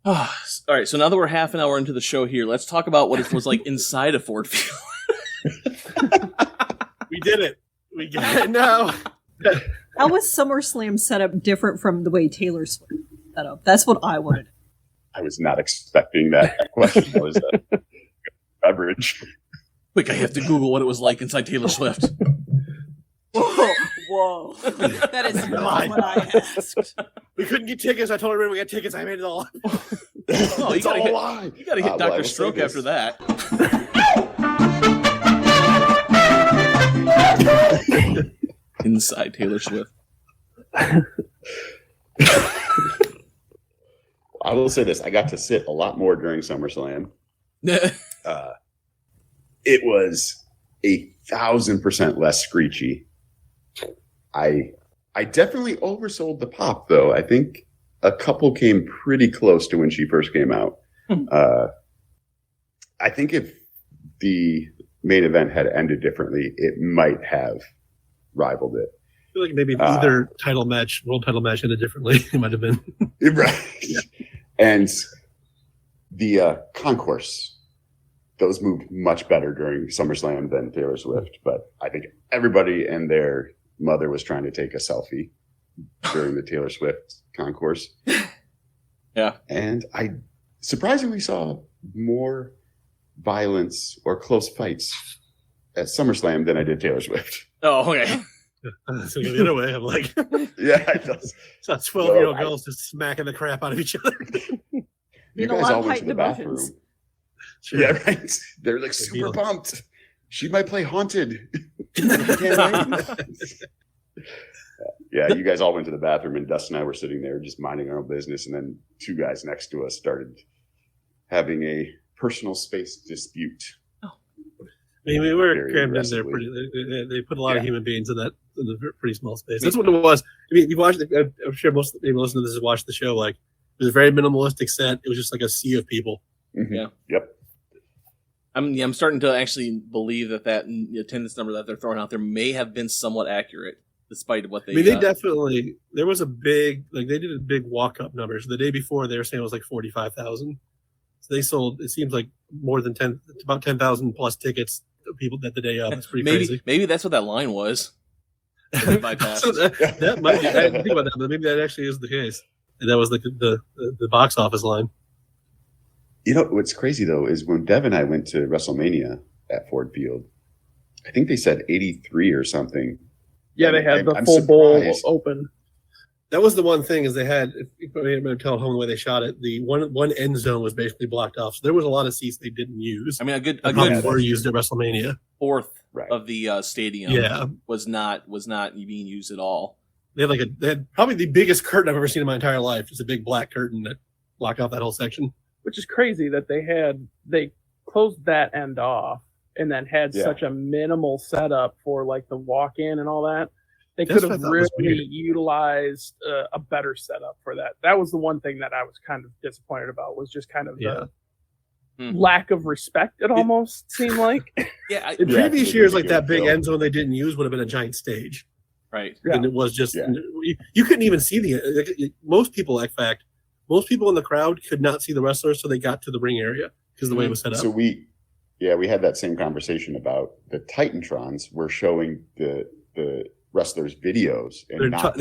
All right, so now that we're half an hour into the show here, let's talk about what it was like inside of Ford Field. We did it. We got it. No. How was SummerSlam set up different from the way Taylor Swift set up? That's what I wanted. I was not expecting that question. That was a beverage. Quick, I have to Google what it was like inside Taylor Swift. Whoa. That is not what I asked. We couldn't get tickets. I told everyone we got tickets. I made it all. Oh, It's all a lie. You got to hit Dr. Stroke after that. Inside Taylor Swift. I will say this. I got to sit a lot more during SummerSlam. It was 1,000% less screechy. I definitely oversold the pop, though. I think a couple came pretty close to when she first came out. I think if the main event had ended differently, it might have rivaled it. I feel like maybe either world title match ended differently. It might have been. Right. Yeah. And the concourse, those moved much better during SummerSlam than Taylor Swift. But I think everybody and their mother was trying to take a selfie during the Taylor Swift concourse. Yeah. And I surprisingly saw more violence or close fights at SummerSlam than I did Taylor Swift. Oh, okay. So the other way, I'm like, yeah, I just saw 12-year-old girls just smacking the crap out of each other. You guys all went to the bathroom. Sure. Yeah, right. They're like super pumped. She might play Haunted. Yeah, you guys all went to the bathroom, and Dustin and I were sitting there just minding our own business, and then two guys next to us started having a personal space dispute. I mean, we were Very crammed in there. aggressively. They put a lot of human beings in a pretty small space. That's what it was. I mean, you watched. I'm sure most people listening to this have watched the show. Like, it was a very minimalistic set. It was just like a sea of people. Mm-hmm. Yeah. Yep. I'm starting to actually believe that attendance number that they're throwing out there may have been somewhat accurate, despite what they. I mean, they definitely. There was a big they did a big walk-up numbers. The day before, they were saying it was like 45,000. So they sold. It seems like more than about 10,000 plus tickets. People that the day of. It's pretty crazy. Maybe that's what that line was. So that might be. I didn't think about that, but maybe that actually is the case. And that was like the box office line. You know what's crazy though is when Dev and I went to WrestleMania at Ford Field, I think they said 83 or something. Yeah, they had the full bowl open. That was the one thing is they had. If I'm going to tell home the way they shot it. The one end zone was basically blocked off, so there was a lot of seats they didn't use. I mean, a good were used at WrestleMania. Fourth of the stadium, was not being used at all. They had probably the biggest curtain I've ever seen in my entire life. Just a big black curtain that blocked off that whole section. Which is crazy that they closed that end off and then had such a minimal setup for like the walk-in and all that. They could have really utilized a better setup for that. That was the one thing that I was kind of disappointed about, was just kind of the lack of respect. It almost seemed like. Yeah, in previous years, like that big end zone they didn't use would have been a giant stage. Right. Yeah. And it was just you couldn't even see most people. In fact, most people in the crowd could not see the wrestlers, so they got to the ring area because the way it was set up. So we had that same conversation about the Titantrons were showing the wrestlers' videos and not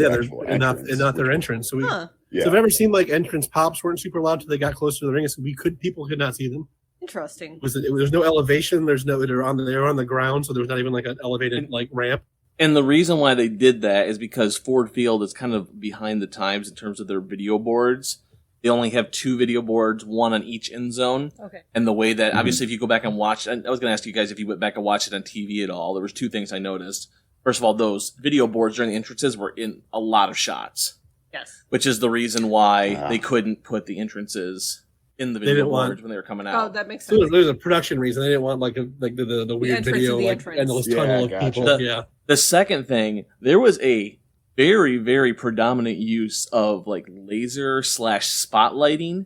their entrance. So so if I've ever seen like entrance pops weren't super loud till they got closer to the ring, so people could not see them. Interesting. There's no elevation. They're on the ground, so there was not even like an elevated ramp. And the reason why they did that is because Ford Field is kind of behind the times in terms of their video boards. They only have 2 video boards, one on each end zone. Okay. And the way that, obviously, if you go back and watch, I was going to ask you guys if you went back and watched it on TV at all. There was 2 things I noticed. First of all, those video boards during the entrances were in a lot of shots. Yes. Which is the reason why they couldn't put the entrances in the video boards when they were coming out. Oh, that makes sense. There's a production reason. They didn't want the weird video, endless tunnel of people. The second thing, there was a very, very predominant use of like laser / spotlighting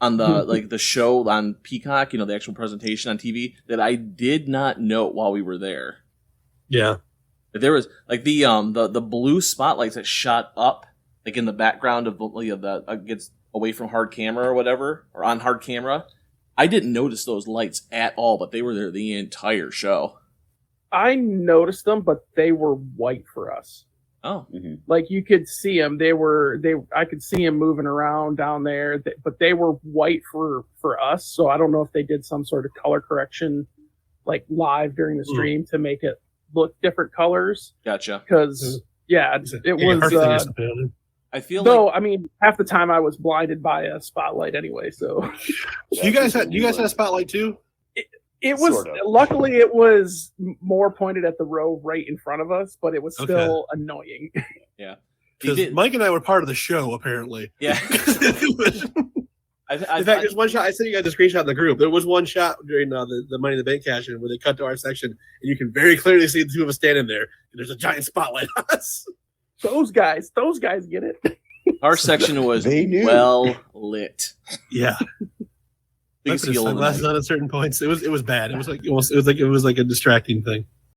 on the the show on Peacock, the actual presentation on TV, that I did not note while we were there. Yeah. There was like the blue spotlights that shot up like in the background of against away from hard camera or whatever, or on hard camera, I didn't notice those lights at all, but they were there the entire show. I noticed them, but they were white for us. Oh, like you could see them. I could see them moving around down there, but they were white for us. So I don't know if they did some sort of color correction, like live during the stream to make it look different colors. Gotcha. Because it was. I feel though, I mean, half the time I was blinded by a spotlight anyway. So you guys had a spotlight too? It was sort of. Luckily it was more pointed at the row right in front of us, but it was still annoying. Yeah, because Mike and I were part of the show apparently. Yeah. In fact, there's one shot. I sent you guys a screenshot in the group. There was one shot during the Money in the Bank cash-in where they cut to our section, and you can very clearly see the two of us standing there. And there's a giant spotlight on us. Those guys get it. Our section was well lit. Yeah. Sunglasses on at certain points. It was bad. It was like a distracting thing.